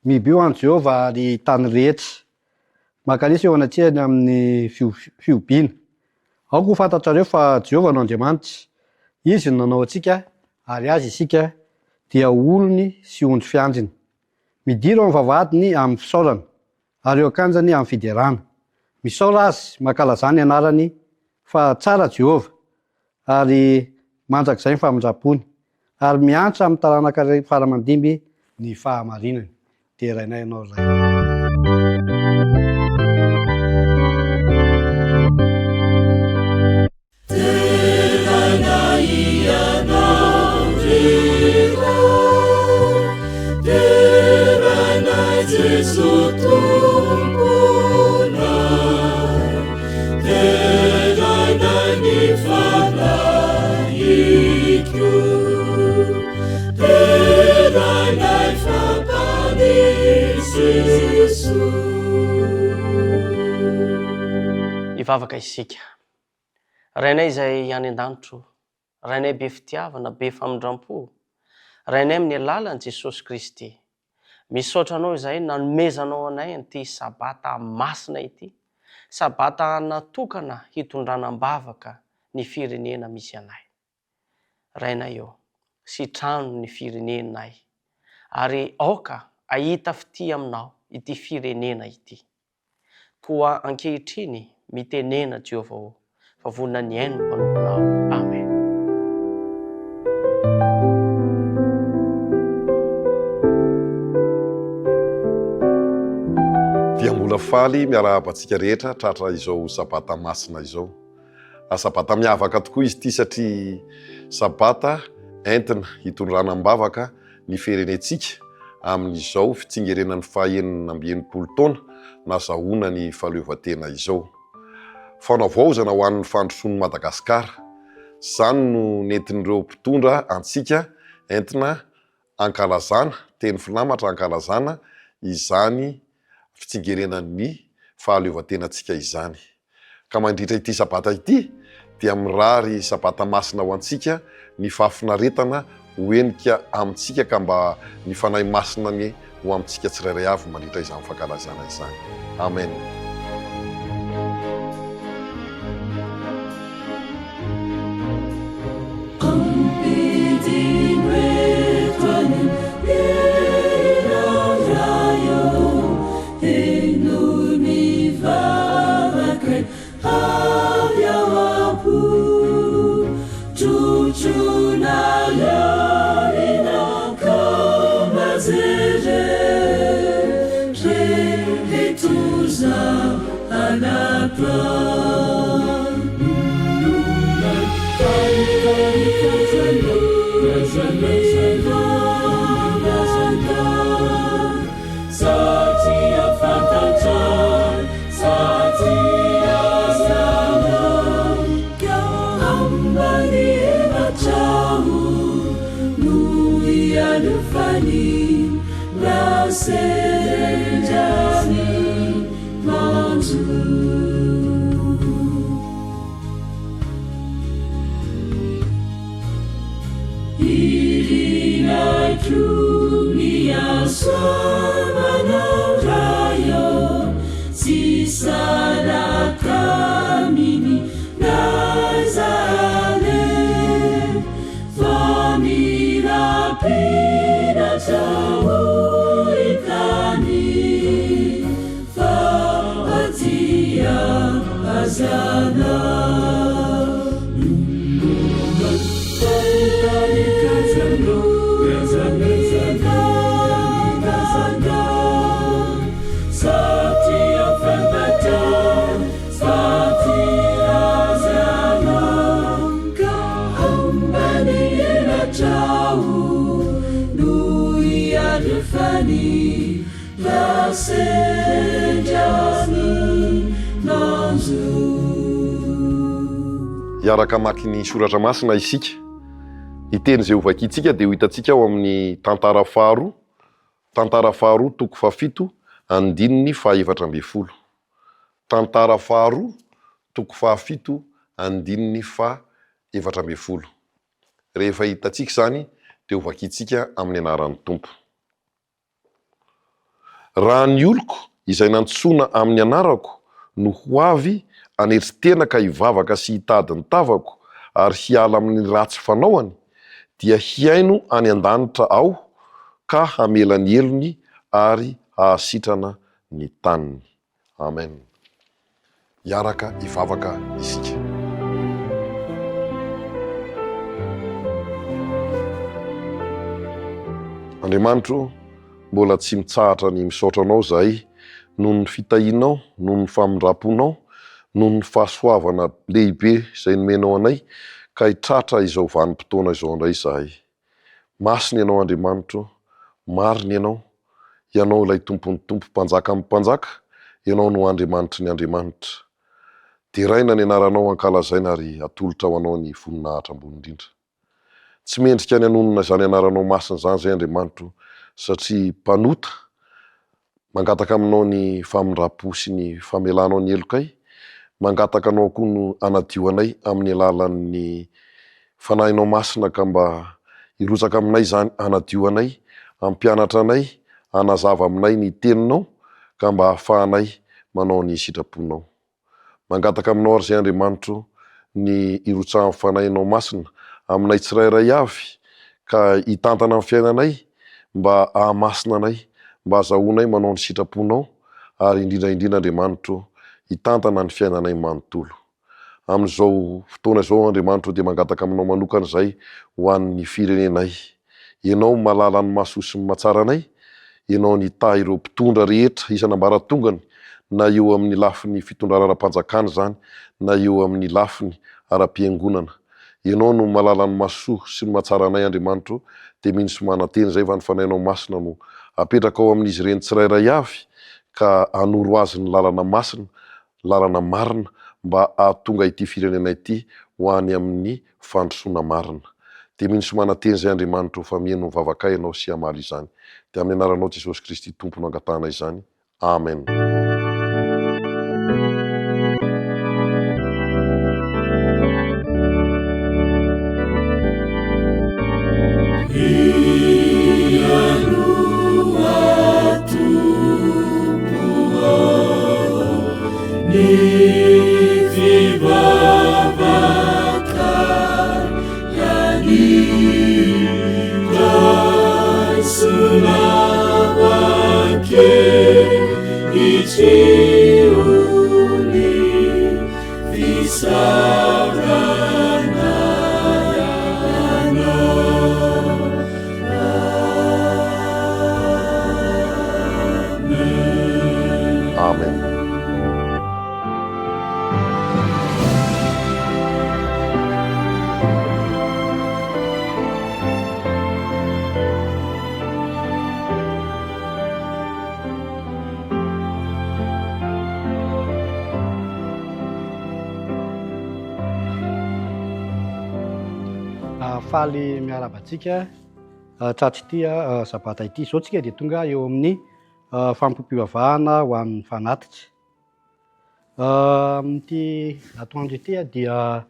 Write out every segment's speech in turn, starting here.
mibio an Jehova ary tany rehetra. Mankalisy eo anatrehany amin'ny fiompiana. Ao ko fantatrareo fa Jehova no Andriamanitra, izy no nanao antsika ary azy isika dia olony sy ondry fiandriny. Midiro amin'ny vavahadiny amin'ny fisaorana ary eo akanjany amin'ny fiderana. Misaora azy mankalazany anarany fa tsara Jehova ary mandrakizay ny famindrapony ary miantra amin'ny taranaka faramandimby ny fahamarinany. Dia rainay ianao ray. Ivavaka isika. Rainay izay any an-danitro, rainay be fitiavana, be famindram-po, rainay amin'ny alalan'i Jesosy Kristy. Misaotra anao izay nanomezanao anay an'ity sabata masina ity, sabata natokana hitondranam-bavaka ny firenena misy anay. Rainay eo, sitrano ny firenenay, ary aoka ahita fity aminao ity firenena ity. Koa ankehitriny mitenena Jehova o, fa vonina ny aino manomponao. Amen. Dia mbola faly miarahabantsika rehetra tratra izao sabata masina izao. Sabata miavaka tokoa izy ity satria sabata entina hitondranam-bavaka ny firenentsika amin'izao fitsingerenan'ny fahaenina amby enimpolo taona nazahoana ny fahaleovantena izao. Fanaovaozana ho an'ny fandrosoan'i Madagasikara. Zany no nentin'ireo mpitondra antsika entina ankalazana, teny filamatra ankalazana izany fitsingerenan'ny fahaleovantenantsika izany. Ka mandritra ity sabata ity dia mirary sabata masina ho antsika ny fahafinaretana hoenika amintsika ka mba ny fanahy masina ny ho amintsika tsirairay avy mandritra izany fankalazana izany. Amen. Iaraka maki ny soratra masina isika. Iteny izay ho vakiantsika dia ho hitantsika ao amin'ny tantara faharoa, toko fahafito, andininy fahaefatra ambin'ny folo. Tantara faharoa, toko fahafito, andininy fahaefatra ambin'ny folo. Rehefa hitantsika izany dia ho vakiantsika amin'ny anaran'ny Tompo. Raha ny oloko izay nantsoina amin'ny anarako no ho avy aneritena ka hivavaka sy hitady ny tavako ary hiala amin'ny ratsy fanaoany, dia hiaino any an-danitra aho ka hamela ny elony ary hahasitrana ny taniny. Amen. Hiaraka hivavaka isika. Andriamanitro, mbola tsy mitsahatra ny misaotra anao zahay noho ny fitahinao, noho ny famindraponao, noho ny fahasoavana lehibe izay nomenao anay ka hitratra izao vanim-potoana izao indray zahay. Masina ianao Andriamanitro, marina ianao ilay tompony tompo, mpanjaka amin'ny mpanjaka, ianao no Andriamanitry ny Andriamanitra. Deraina ny anaranao ankalazaina ary atolotra ho anao ny voninahitra ambony indrindra. Tsy mendrika ny anonona izany anaranao masina izany zay Andriamanitro, satria mpanota, mangataka aminao ny famindrapo sy ny famelanao ny elokay, mangataka anao koa no anadio anay amin'ny alalan'ny fanahinao masina ka mba hirotsaka aminay zany anadio anay, ampianatra anay, anazava aminay ny teninao ka mba hahafahanay manao ny sitraponao. Mangataka aminao ary zay Andriamanitro ny irotsahan'ny fanahinao masina aminay tsirairay avy ka hitantana amin'ny fiainanay mba hahamasina anay, mba hahazahoanay manao ny sitraponao ary indrindra Andriamanitro hitantana ny fiainanay manontolo. Amin'izao fotoana izao Andriamanitro dia mangataka aminao manokana izay ho an'ny firenenay. Ianao malala ny mahasoa sy ny mahatsara anay, ianao ny tahy ireo mpitondra rehetra isan'ambaratongany, na eo amin'ny lafiny fitondrana ara-panjakana zany, na eo amin'ny lafiny ara-piangonana. Ianao no malala ny mahasoa sy ny mahatsara anay Andriamanitro, dia mino sy mananteny zay va ny fanahinao masina no apetraka ao amin'izy ireny tsirairay avy ka hanoro azy ny lalana masina, lalana marina, mba ahatonga ity firenenay ity ho any amin'ny fandrosoana marina. Dia mino sy mananteny zay Andriamanitro fa mihaino mivavaka ianao sy hamaly izany. Dia amin'ny anaranao Jesosy Kristy Tompo no angatahana izany. Amen. Faly miarabantsika tratry ity sabata ity zao tsika dia tonga eo amin'ny fampimpivavahana ho an'ny fanatitra. Amin'ity atoandro ity dia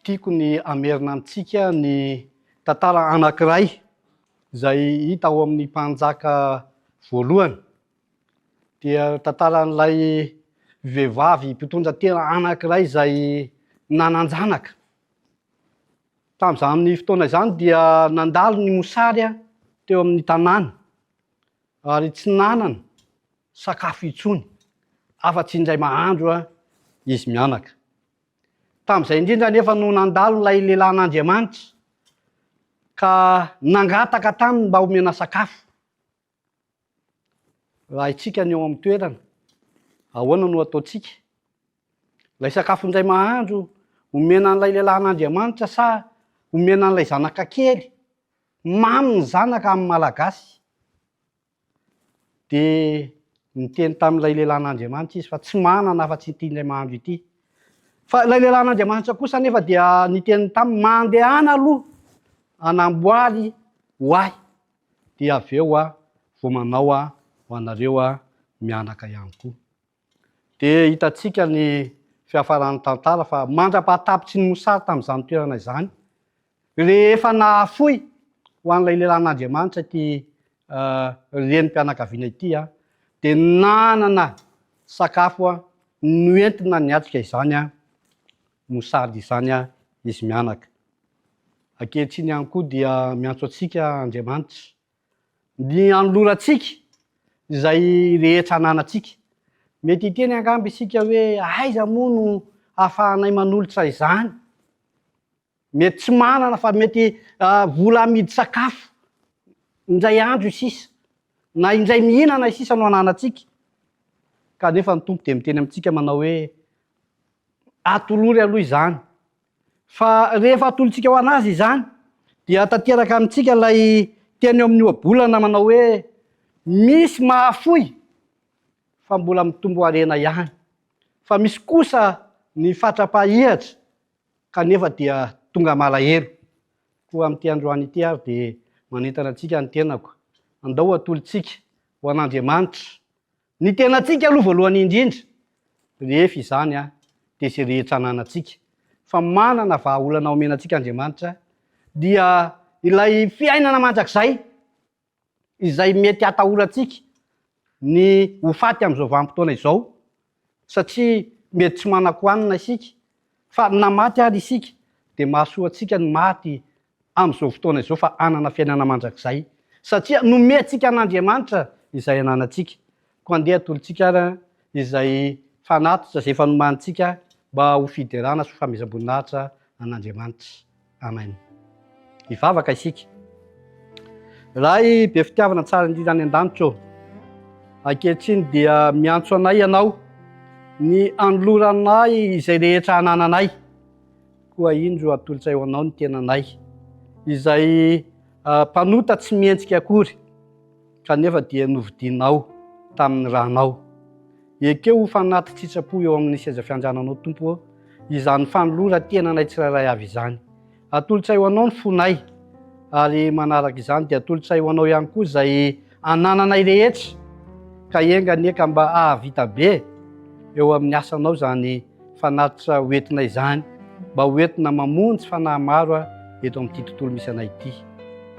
tiako ny amerina amintsika ny tantara anankiray izay hita ao amin'ny mpanjaka voalohany. Dia tantaran'ilay vehivavy mpitondra tena anankiray izay nananjanaka. Tamin'izany fotoana izany dia nandalo ny mosary teo amin'ny tanàna ary tsy nanana sakafo intsony afa-tsy indray mahandro izy mianaka. Tamin'izay indrindra nefa no nandalo ilay lehilahin'Andriamanitra ka nangataka taminy mba homena sakafo. Raha itsika ny eo amin'ny toerana, ahoana no ataontsika? Ilay sakafo indray mahandro homena an'ilay lehilahin'Andriamanitra sa homena an'ilay zanaka kely? Mamy ny zanaka amin'ny malagasy. Dia niteny tamin'ilay lehilahin'Andriamanitra izy fa tsy manana afa-tsy ity indray mahandro ity. Fa ilay lehilahin'Andriamanitra kosa nefa dia niteny taminy mandehana aloha anamboary ho ahy, dia avy eo vao manao ho anareo mianaka ihany koa. Dia hitantsika ny fiafaran'ny tantara fa mandra-pahatapitry ny mosary tamin'izany toerana izany rehefa nahafoy ho an'ilay lehilahin'Andriamanitra ity renim-pianakaviana ity dia nanana sakafo noentina niatrika izany mosady izany izy mianaka. Ankehitriny ihany koa dia miantso antsika Andriamanitra ny anolorantsika izay rehetra ananantsika. Mety hiteny angamba isika hoe aiza moa no ahafahanay manolotra izany? Mety tsy manana fa mety vola amidy sakafo indray andro isisa na indray mihinana isisa no ananantsika. Kanefa ny tompo dia miteny amintsika manao hoe atolory aloha izany. Fa rehefa atolotsika ho anazy izany dia tanteraka amintsika ilay teny eo amin'ny ohabolana manao hoe misy mahafoy fa mbola mitombo harena ihany, fa misy kosa ny fatra-pahihatra kanefa dia tonga malahelo. Koa amin'ity androany ity ary dia manentana antsika ny tenako, andao atolotsika ho an'Andriamanitra ny tenantsika aloha voalohany indrindra, rehefa izany dia izay rehetra ananantsika. Fa manana vahaolana omenantsika Andriamanitra dia ilay fiainana mandrakizay izay mety hatahorantsika ny ho faty amin'izao vanim-potoana izao, satria mety tsy manan-kohanina isika, fa na maty ary isika dia mahasoa antsika ny maty amin'izao fotoana izao fa anana fiainana mandrakizay, satria nomentsika an'Andriamanitra izay ananantsika. Ko andeha atolotsika ary izay fanatitra izay efa nomanitsika mba ho fiderana sy ho famezam-boninahitra an'Andriamanitra. Amen. Hivavaka isika. Rahay be fitiavana tsara indrindra any an-danitra ô. Ankehitriny dia miantso anay ianao ny anoloranay izay rehetra anananay. Koa indro atolotsay ho anao ny tenanay izay mpanota tsy mientsika akory kanefa dia novidinao tamin'ny ranao. Ekeo fanaty sitrapo eo amin'ny seza fiandrananao Tompo, izany fanolora tenanay tsirairay avy izany. Atolotsay ho anao ny fonay ary manaraka izany dia atolotsay ho anao ihany koa izay anananay rehetra ka engany ka mba ahavita be eo amin'ny asanao zany fanatitra hoentina izany, mba hoentina mamonjy fanahy maro eto amin'ity tontolo misy anay ity.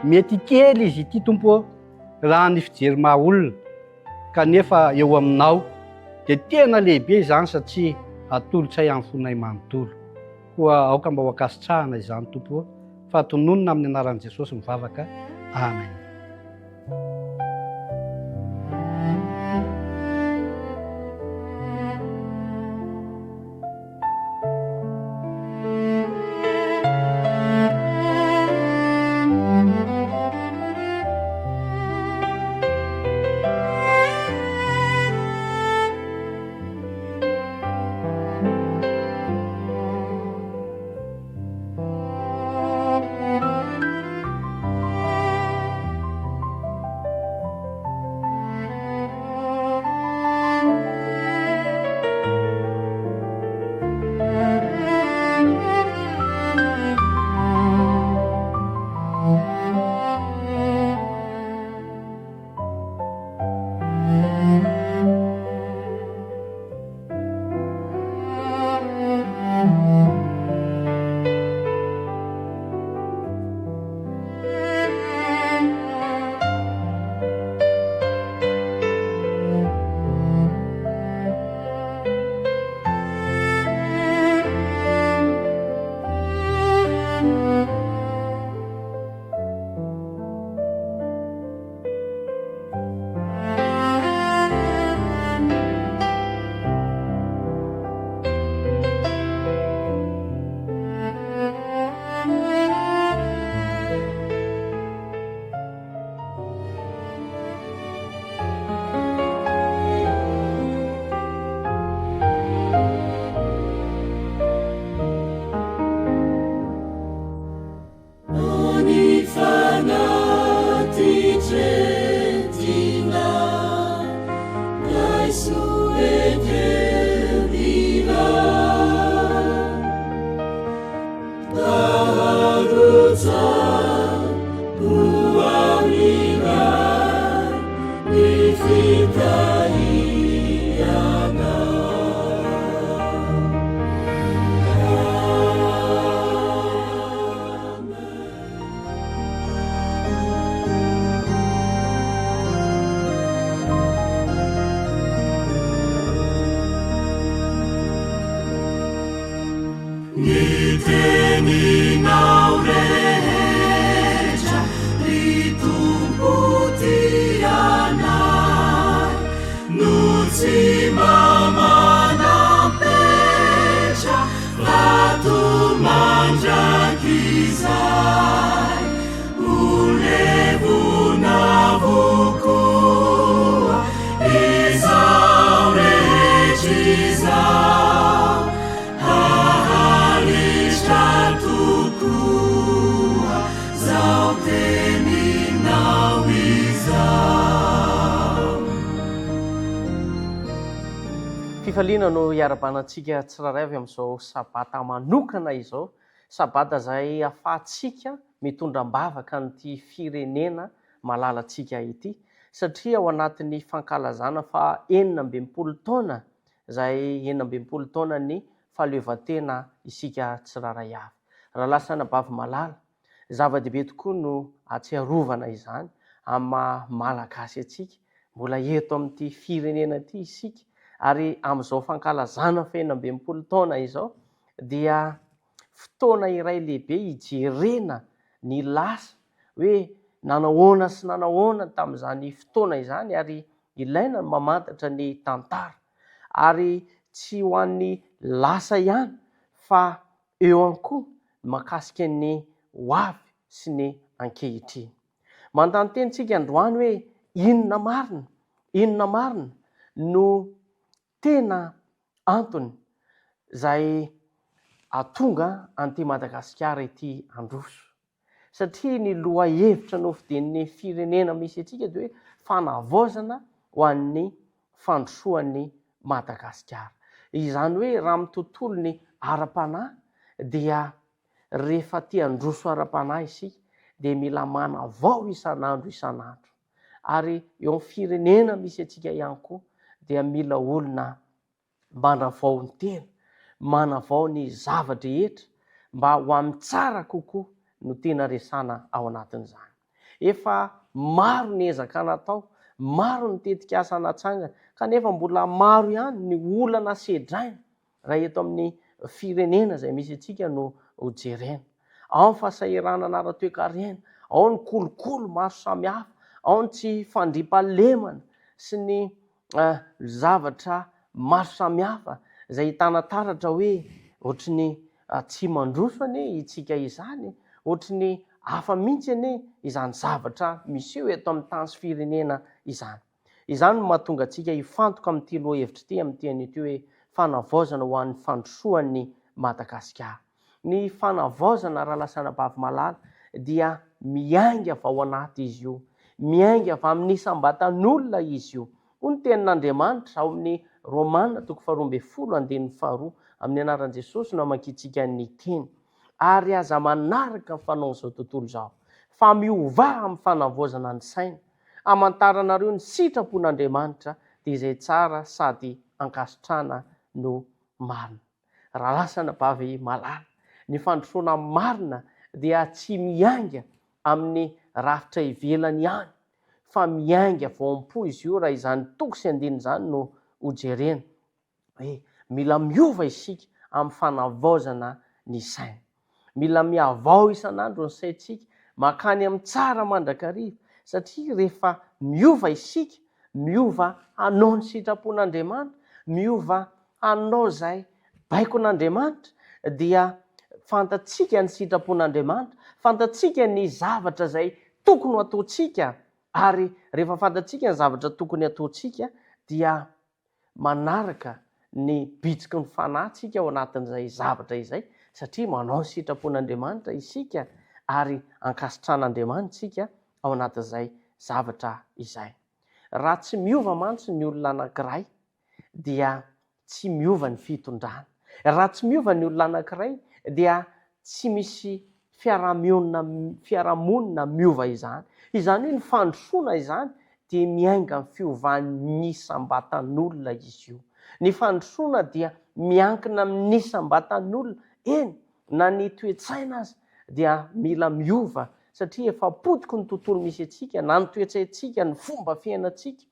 Mety kely izy ity Tompo raha ny fijery maha olona, kanefa eo aminao dia tena lehibe izany satria atolotsay amin'ny fonay manontolo. Koa aoka mba ho akasitrahana izany Tompo, fa tononona amin'ny anaran'i Jesosy mivavaka. Amen. Fifaliana no iarabanantsika tsirairay avy amin'izao sabata manokana izao, sabata izay ahafahantsika mitondram-bavaka n'ity firenena malalantsika ity, satria ao anatin'ny fankalazana fa 16 taona, izay 16 taona ny fahaleovantena isika tsiraray avy. Raha lasana bavy malala, zava-dehibe tokoa no atsiarovana izany amin'ny malagasy atsika, mbola eto amin'ity firenena ity isika. Ary amin'izao fankalazana fa 16 taona izao dia fotoana iray lehibe hijerena ny lasa hoe nanahoana sy nanahoana tamin'izany fotoana izany, ary ilaina ny mamantatra ny tantara, ary tsy ho an'ny lasa ihany fa eo ihany koa mahakasika ny hoavy sy ny ankehitriny. Manontany teny tsika androany hoe inona marina no tena antony izay atonga an'ity Madagasikara ity androso, satria ny loha hevitra nofidian'ny firenena misy antsika dia hoe fanavaozana ho an'ny fandrosoan'ny Madagasikara. Izany hoe raha amin'ny tontolon'ny ara-panahy dia rehefa tia handroso ara-panahy isika dia mila manavao isan'andro, ary eo amin'ny firenena misy antsika ihany koa dia mila olona manavao ny tena, manavao ny zavadrehetra mba ho amin'ny tsara kokoa no tena resana ao anatin'izany. Efa maro ny ezaka natao, maro ny tetikasa natsangana, kanefa mbola maro ihany ny olana sedraina raha eto amin'ny firenena izay misy antsika no jerena. Ao ny fahasahiranana ara-toekarena, ao ny kolokolo maro samihafa, ao ny tsy fandriampahalemana sy ny zavatra maro samihafa izay hitana taratra hoe ohatry tsy mandroso anie itsika izany, ohatry ny hafa mihitsy anie izany zavatra miseho eto amin'ny tany sy firenena izany. Izany no mahatonga antsika hifantoka amin'ity loha hevitra ity amin'ity an'ity hoe fanavaozana ho an'ny fandrosoan'ny Madagasikara. Ny fanavaozana raha lasana bavy malala dia miainga avy ao anaty izy io, miainga avy amin'ny isam-batan'olona izy io. Hoy ny tenin'Andriamanitra ao amin'ny Romana 12:2 amin'ny anaran'i Jesosy no amakiantsika ny teny. Ary aza manaraka mifanao izao tontolo izao, fa miovaha amin'ny fanavaozana ny saina, hamantaranareo ny sitrapon'Andriamanitra dia izay tsara sady ankasitrahana no marina. Raha lasana bavy malala, ny fandrosoana marina dia tsy miainga amin'ny rafitra ivelany ihany, fa miainga vao am-po izy io raha izany toko sy andiny izany no hojerena. Mila miova isika amin'ny fanavaozana ny saina. Mila miavao isan'andro ny saintsika, makany amin'ny tsara mandrakariva, satria rehefa miova isika, miova hanao ny sitrapon'Andriamanitra, miova hanao izay baikon'Andriamanitra, dia fantatsika ny sitrapon'Andriamanitra, fantatsika ny zavatra izay tokony ataontsika, ary rehefa fantatsika ny zavatra tokony ataontsika dia manaraka ny bitsiky ny fanahytsika ao anatin'izay zavatra izay, satria manao ny sitrapon'Andriamanitra isika ary ankasitran'Andriamanitra isika ao anatin'izay zavatra izay. Raha tsy miova mantsy ny olona anankiray dia tsy miova ny fitondrana. Raha tsy miova ny olona anankiray dia tsy misy fiarahamonina miova izany. Izany hoe ny fandrosoana izany dia miainga amin'ny fiovan'ny isam-batan'olona izy io. Ny fandrosoana dia miankina amin'ny isam-batan'olona, na ny toe-tsaina aza dia mila miova, satria efa potiky ny tontolo misy antsika, na ny toe-tsaintsika, ny fomba fiainantsika.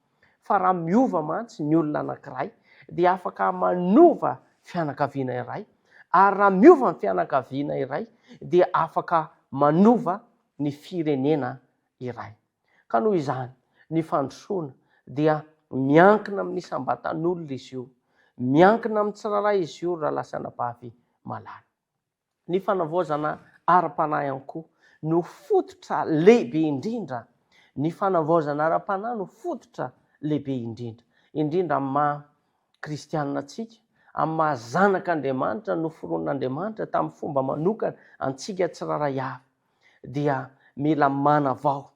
Fa raha miova mantsy ny olona anankiray dia afaka manova fianakaviana iray, ary raha miova ny fianakaviana iray dia afaka manova ny firenena iray. Ka noho izany, ny fandrosoana dia miankina amin'ny isam-batan'olona izy io, miankina amin'ny tsiraray izy io raha lasana bavy malala. Ny fanavaozana ara-panahy ihany koa no fototra lehibe indrindra. Ny fanavaozana ara-panahy no fototra lehibe indrindra amin'ny maha kristianina antsika, amin'ny maha zanak'Andriamanitra no foron'Andriamanitra tamin'ny fomba manokana antsika tsiraray avy, dia mila manavao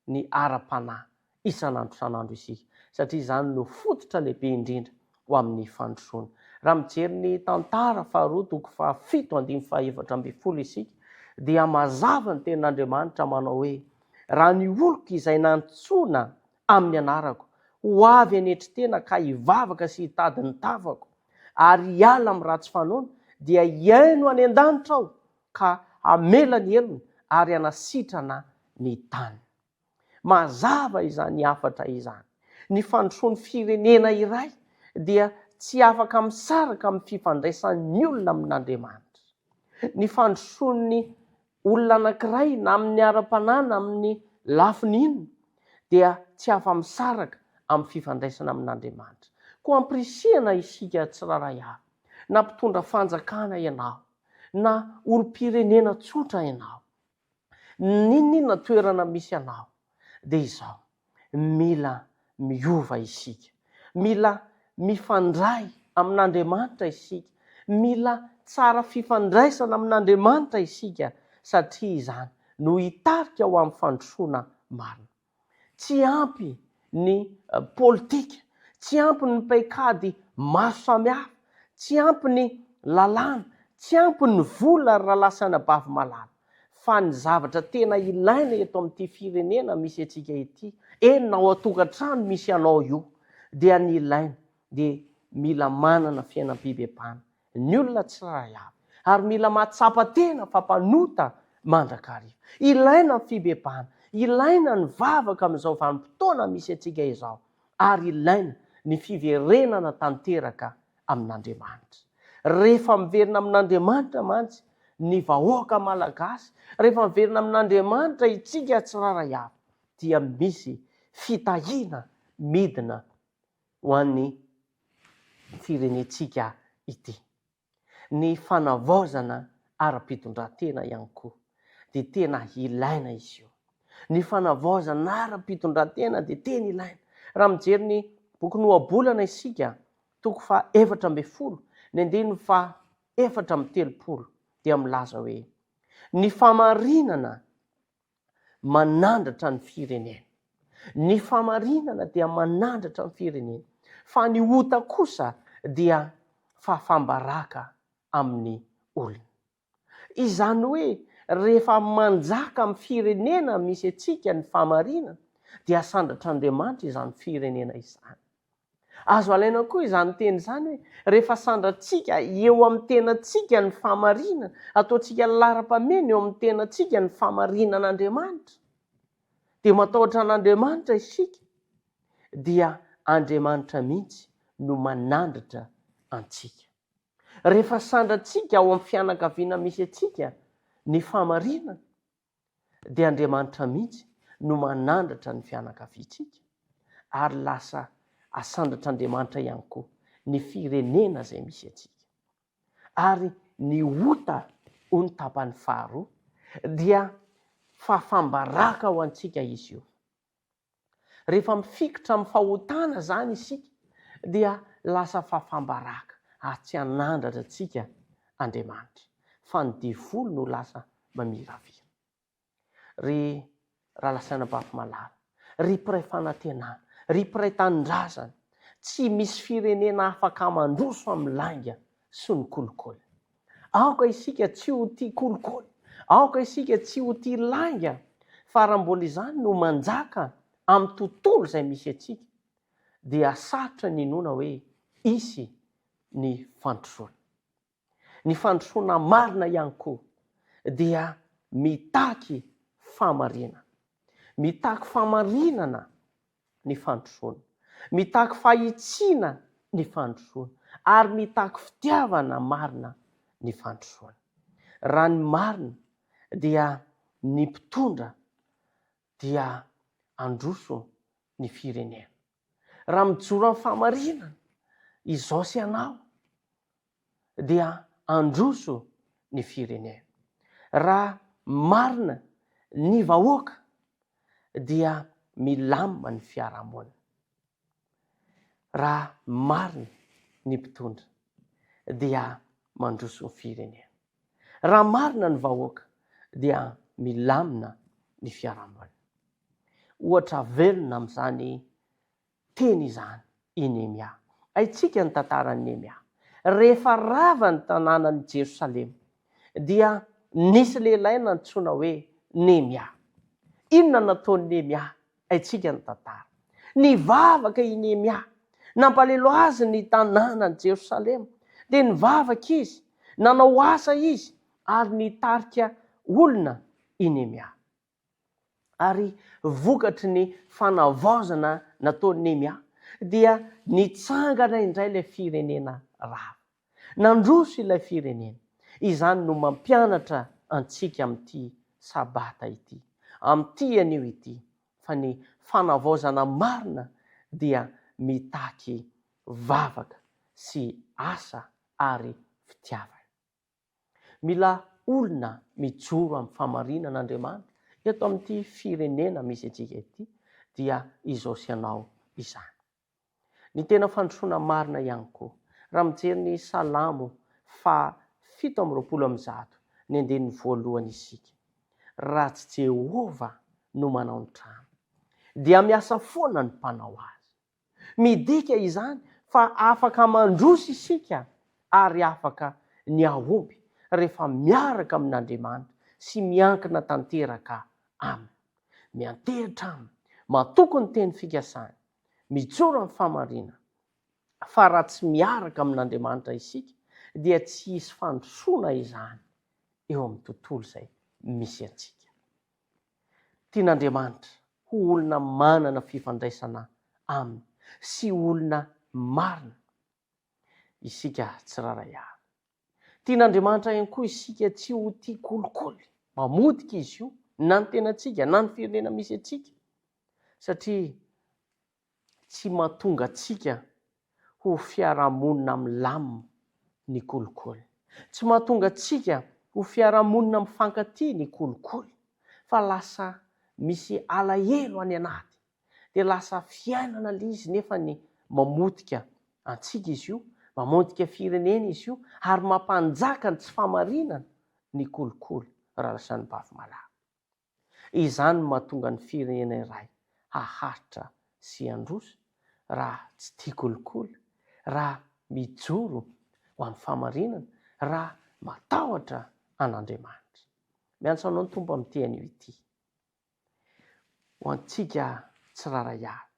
ny ara-panahy isanandro isika satria zany no fototra lehibe indrindra ho amin'ny fandrosoana. Raha mijery ny tantara faharoa toko 7:7 isika dia mazava ny tenin'Andriamanitra manao hoe raha ny oloko izay nantsoina amin'ny anarako ho avy anetri-tena ka hivavaka sy hitady ny tavako ary hiala amin'ny ratsy fanoana dia hiaino any an-danitra aho ka hamela ny helony ary hanasitrana ny tany. Mazava izany hafatra izany. Ny fandrosoan'ny firenena iray dia tsy afaka misaraka amin'ny fifandraisan'ny olona amin'Andriamanitra. Ny fandrosoan'ny olona anankiray na amin'ny ara-panahy na amin'ny lafin'inona dia tsy afa-misaraka amin'ny fifandraisana amin'Andriamanitra. Koa ampirisihana isika tsiraray avy, na mpitondra fanjakana ianao, na olom-pirenena tsotra ianao, ninona toerana misy anao, dia izao, mila miova isika, mila mifandray amin'Andriamanitra isika, mila tsara fifandraisana amin'Andriamanitra isika satria izany no hitarika ho amin'ny fandrosoana marina. Tsy ampy ny politika, tsy ampy ny paikady maro samihafa, tsy ampy ny lalàna, tsy ampy ny vola raha lasana bavy malala, fa ny zavatra tena ilaina eto amin'ity firenena misy antsika ity, eny na ao an-tokantrano misy anao io, dia ny ilaina dia mila manana fiainam-pibebahana ny olona tsiraray avy, ary mila mahatsapa tena fampanota mandrakariva. Ilaina ny fibebahana, ilaina ny vavaka amin'izao vanim-potoana misy antsika izao, ary ilaina ny fiverenana tanteraka amin'Andriamanitra. Rehefa miverina amin'Andriamanitra mantsy ny vahoaka malagasy, rehefa miverina amin'Andriamanitra itsika tsiraray avy, dia misy fitahiana midina ho an'ny firenetsika ity. Ny fanavaozana ara-pitondran-tena ihany koa dia tena ilaina izy io. Ny fanavaozana ara-pitondran-tena dia tena ilaina. Raha mijery ny boky Noabolana isika, toko 4:40, ny 4:30 dia milaza hoe ny famarinana manandratra ny firenena. Ny famarinana dia manandratra ny firenena, fa ny ota kosa dia fahafambaraka amin'ny olona. Izany hoe rehefa manjaka amin'ny firenena misy antsika ny famarinana dia sandratr'Andriamanitra izany firenena izany. Azo alaina koa izany teny izany hoe rehefa sandratsika eo amin'ny tenantsika ny famarinana, ataontsika laharam-pamena eo amin'ny tenantsika ny famarinan'Andriamanitra, dia matahotra an'Andriamanitra isika, dia Andriamanitra mihitsy no manandratra antsika. Rehefa sandratsika ao amin'ny fianakaviana misy antsika ny famarinana, dia Andriamanitra mihitsy no manandratra ny fianakaviantsika, ary lasa asandratr'Andriamanitra ihany koa ny firenena izay misy antsika. Ary ny ota ho ny tapany faharoa dia fahafambaraka ho antsika izy io. Rehefa mifikitra amin'ny fahotana zany isika dia lasa fahafambaraka, ary tsy hanandratra antsika Andriamanitra, fa ny divolo no lasa mamiravia. Ry ralasaina bavy malala, ry mpiray fanantenana, ry mpiray tanindrazana, tsy misy firenena afaka mandroso amin'ny langa sy ny kolikoly. Aoka isika tsy ho tia kolikoly, aoka isika tsy ho tia langa, fa raha mbola izany no manjaka amin'ny tontolo izay misy antsika, dia sarotra ny inona hoe isy ny fandrosoana. Ny fandrosoana marina ihany koa dia mitaky famarinana. Mitaky famarinana ny fandrosoana, mitaky fahitsiana ny fandrosoana, ary mitaky fitiavana marina ny fandrosoana. Raha ny marina dia ny mpitondra dia androso ny firenena. Raha mijoro amin'ny famarinana izao sy anao dia androso ny firenena. Raha marina ny vahoaka dia milamina ny fiarahamonina. Raha marina ny mpitondra dia mandroso ny firenena. Raha marina ny vahoaka dia milamina ny fiarahambana. Ohatra velona amin'izany teny izany i Nehemia. Haitsika ny tantaran'i Nehemia. Rehefa rava ny tanànan'i Jerosalema dia nisy lehilahy nantsoina hoe Nehemia. Inona nataony Nehemia? Haitsika ny tantara. Nivavaka i Nehemia, nampalelo azy ny tanànan'i Jerosalema. Dia nivavaka izy, nanao asa izy, ary nitarika olona i Nehemia. Ary vokatry ny fanavaozana nataony Nehemia dia nitsangana indray ilay firenena rava. Nandroso ilay firenena. Izany no mampianatra antsika amin'ity sabata ity, amin'ity anio ity, fa ny fanavaozana marina dia mitaky vavaka sy asa ary fitiavana. Mila olona mijoro amin'ny famarinan'Andriamanitra eto amin'ity firenena misy antsika ity dia izao sy ianao izany. Ny tena fandrosoana marina ihany koa, raha mijery ny Salamo 7:100 ny andinin'ny voalohany isika. Raha tsy Jehova no manao ny trano, dia miasa foana ny mpanao azy. Midika izany fa afaka mandroso isika ary afaka ny ahomby rehefa miaraka amin'Andriamanitra sy miankina tanteraka aminy. Miantehitra aminy, matoky ny teny fikasany, mijoro amin'ny famarinana. Fa raha tsy miaraka amin'Andriamanitra isika dia tsy hisy fandrosoana izany eo amin'ny tontolo izay misy antsika. Tian'Andriamanitra ho olona manana fifandraisana aminy sy olona marina. Isika tsiraray avy. Tian'Andriamanitra ihany koa isika tsy ho tia kolikoly. Mamodika izy io, na ny tenantsika, na ny firenena misy antsika. Satria tsy mahatonga antsika ho fiarahamonina milamina ny kolikoly. Tsy mahatonga antsika ho fiarahamonina mifankatia ny kolikoly. Fa lasa misy alahelo any anaty. Dia lasa fiainana ilay izy nefa ny mamotika antsika izy io, mamotika firenena izy io, ary mampanjaka ny tsy famarinana ny kolikoly raha lasa ny bavy malala. Izany mahatonga ny firenena iray haharitra sy handroso raha tsy tia kolikoly, raha mijoro ho amin'ny famarinana, raha matahotra an'Andriamanitra. Miantso anao ny Tompo amin'ity anio ity. Ho antsika tsiraray avy,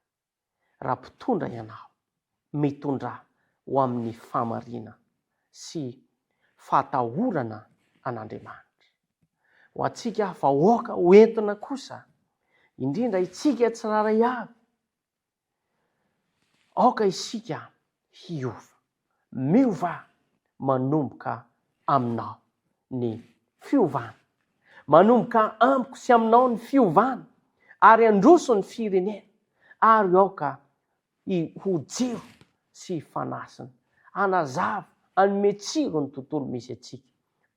raha mpitondra ianao, mitondra ho amin'ny famarinana sy fahatahorana an'Andriamanitra. Ho antsika vahoaka hoentina kosa, indrindra itsika tsiraray avy, aoka isika hiova, miova manomboka aminao ny fiovana, manomboka amiko sy aminao ny fiovana, ary androso ny firenena, ary aoka ho jiro sy fanasina, hanazava, hanome tsiro ny tontolo misy antsika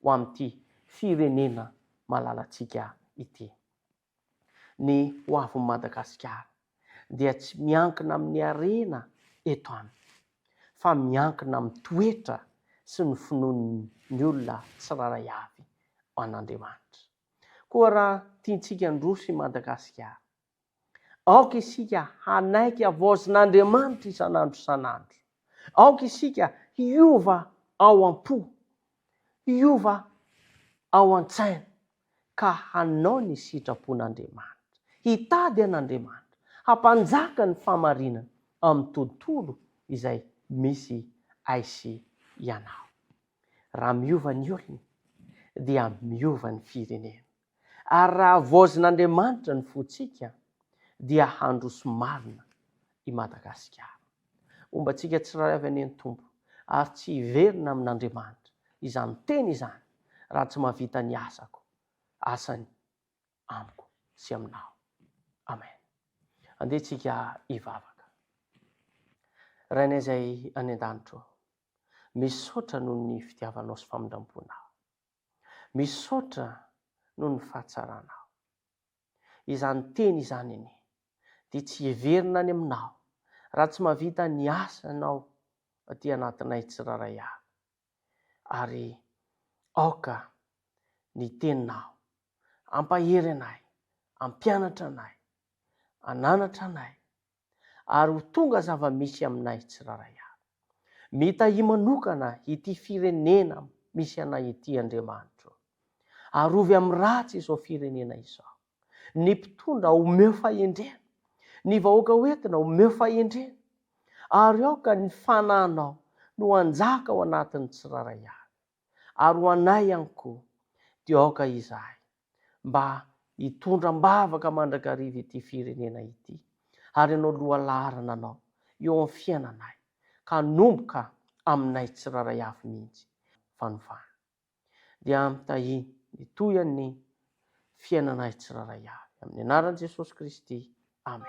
ho amin'ity firenena malalantsika ity. Ny ho avin'i Madagasikara dia tsy miankina amin'ny harena eto aminy, fa miankina amin'ny toetra sy ny finoan'ny olona tsiraray avy an'Andriamanitra. Koa raha tiantsika handroso i Madagasikara, aoka isika hanaiky havaozin'Andriamanitra isan'andro isan'andro. Aoka isika hiova ao am-po, hiova ao an-tsaina, ka hanao ny sitrapon'Andriamanitra, hitady an'Andriamanitra, hampanjaka ny famarinana amin'ny tontolo izay misy aisy ianao. Raha miova ny olona, dia miova ny firenena. Ary raha havaozin'Andriamanitra ny fontsika, dia handroso marina i Madagasikara. Ombantsika tsiraray avy any ny Tompo, ary tsy hiverina amin'Andriamanitra izany teny izany, raha tsy mahavita ny asako, asany amiko sy aminao. Amen. Andehantsika hivavaka. Rainay izay any an-danitra, misaotra noho ny fitiavanao sy famindramponao. Misaotra noho ny fahatsaranao. Izany teny izany iny, dia tsy heverina any aminao raha tsy mahavita ny asanao aty anatinay tsiraray avy. Ary aoka ny teninao ampahery anay ampianatra anay, ananatra anay, ary ho tonga zava-misy aminay tsiraray avy. Mitahi manokana ity firenena misy anay ity, Andriamanitro. Arovy amin'ny ratsy izao firenena izao. Ny mpitondra omeo fahendrena, ny vahoaka hoentina omeo fahendrena, ary ao ka ny fananao no anjaka ao anatin'ny tsiraray avy. Ary ho anay ihany koa dia aoka izahay mba hitondram-bavaka mandrakariva ity firenena ity, ary anao lohalarana anao eo amin'ny fiainanay, ka nomboka aminay tsiraray avy mihitsy fanovana. Dia mitahi mitoy ny fiainanay tsiraray avy. Amin'ny anaran'i Jesosy Kristy. Amen.